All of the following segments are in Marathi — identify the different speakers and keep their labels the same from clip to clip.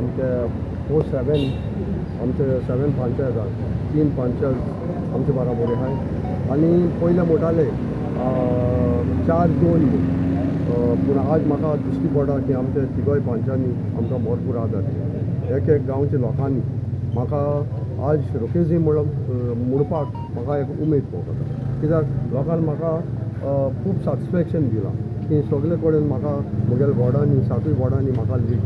Speaker 1: आमचे 7 आमचे 7 पंचायत आसा 3 पंचायत आमचे बराबर आहाय आनी पयले म्हणटाले 4 जून पूण आज म्हाका दिश्टी पडटा की आमचे तिगोय पंचांनी आमकां भरपूर आदार एक गांवच्या लोकांनी म्हाका आज रोखेजी म्हणपाक म्हाका एक उमेद पडटा कित्याक लोकांनी म्हाका खूब सॅटिस्फॅक्शन दिलां की सगळे कडेन म्हाका म्हगेल्या वॉर्डांनी 7 वॉर्डांनी म्हाका लीड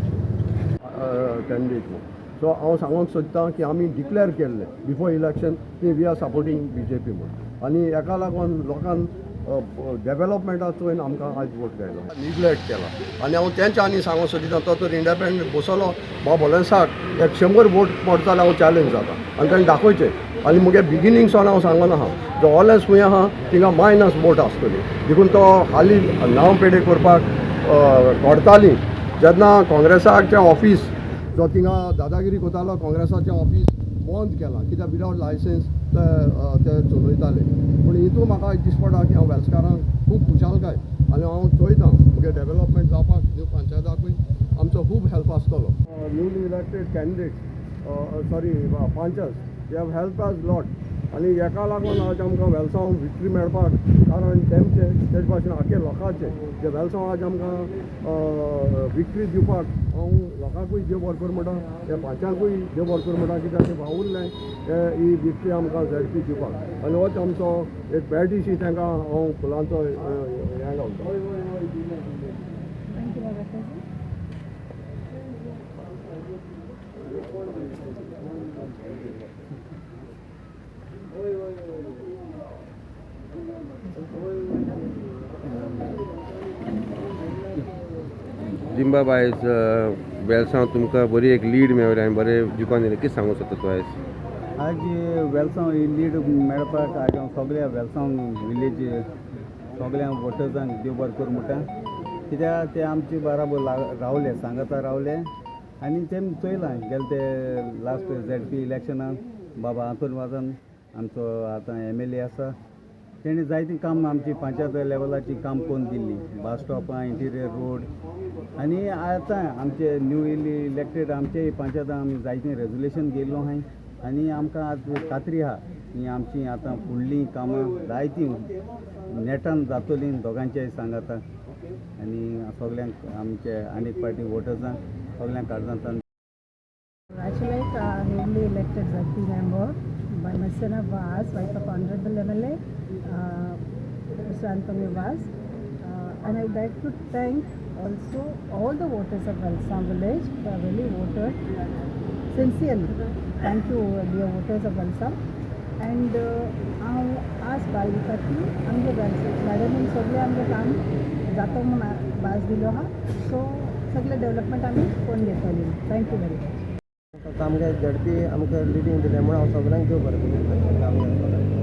Speaker 1: कॅन्डिडेट म्हणून सो हांव सांगूंक सोदतां की आमी डिक्लेअर केल्लें बिफोर इलेक्शन की वी आर सपोर्टींग BJP म्हणून आनी हेका लागून लोकांक डेव्हलपमेंटा चोयन आमकां आज वोट घायलो निग्लेक्ट केला आनी हांव तेंच्या आनी सांगूंक सोदितां तो तर इंडिपेंडंट बसलो बाब भोलेसाक एक 100 वोट पडटा जाल्यार हांव चॅलेंज जाता आनी ताणें दाखोवचें आनी मुगे बिगिनींगसून हांव सांगून आहा जो ऑलएस खूंय आहा थिंगा मायनस वोट आसतली देखून तो हालीं नांव पेडे करपाक घडटालीं जेन्ना काँग्रेसाचें ऑफीस जो थिंगा दादागिरी कोतालो काँग्रेसाचें ऑफीस बंद केलां कित्याक विदावट लायसन्स ते चलयताले पूण हितून म्हाका दिसपडटा की हांव वेल्सकारांक खूब खुशालकाय आनी हांव चोयतां मुगे डेव्हलपमेंट जावपाक ह्यो पंचायताकूय आमचो खूब हेल्प आसतलो newly elected candidate sorry panchayat they have help us lot आनी हेका लागून आज आमकां वेल्सांव विक्ट्री मेळपाक कारण तेमचे तेज भाशेन आख्खे लोकांचे जे वेल्सांव आज आमकां विक्ट्री दिवपाक हांव लोकांकूय देव बरें कर म्हणटा त्या पंचांकूय देव बरें कर म्हणटा कित्याक ते वावुरलें ही विक्ट्री आमकां ZP दिवपाक आनी होच आमचो एक बॅडीशी तांकां हांव फुलांचो हें घालता
Speaker 2: जिंबाब आयज वेल्सांव तुमकां बरी एक लीड मेळ्ळी आनी बरें जिखोन दिलें कितें सांगूंक सोदता तूं आयज
Speaker 3: आज वेल्सांव ही लीड मेळपाक आज हांव सगळ्या वेल्सांव विलेज सगळ्या वोटर्सांक देव बरें कर म्हणटा कित्याक ते आमचे बराबर रावले सांगाता रावले आनी तेम चोयलां गेले ते लास्ट ZP इलेक्शनाक बाबा आंतोन वाजन आमचो आतां MLA आसा तेणी जायतीं काम आमची पंचायत लेवलाची काम करून दिल्ली बस स्टॉपां इंटिरियर रोड आनी आतां आमचे न्यू इलेक्टेड आमचे पंचायतां आमी जायतीं रेजोल्युशन गेल्लो आहाय आनी आमकां आज खात्री आहा की आमची आतां फुडलीं कामां जायतीं नेटान जातलीं दोगांचेय सांगाता आनी सगल्यांक आमचे आनीक पार्टी वोटर्सांक सगल्यांक काळजांत
Speaker 4: Congratulate our newly elected ZP member by Merciana Vaz, wife of Honorable MLA, Mr. Anthony Vaz. And I would like to thank also all the voters of Velsao village who have really voted sincerely. Thank you, dear voters of Velsao. And आज बालविकाची आमगे मॅडमीन सगळे आमगे काम जाता म्हणून भास दिलो हा सो सगळे डेव्हलपमेंट आमी करून घेतली थँक्यू व्हेरी मच
Speaker 3: आमगे ZP आमकां लिडींग दिलें म्हण हांव सगळ्यांक देव बरें करूं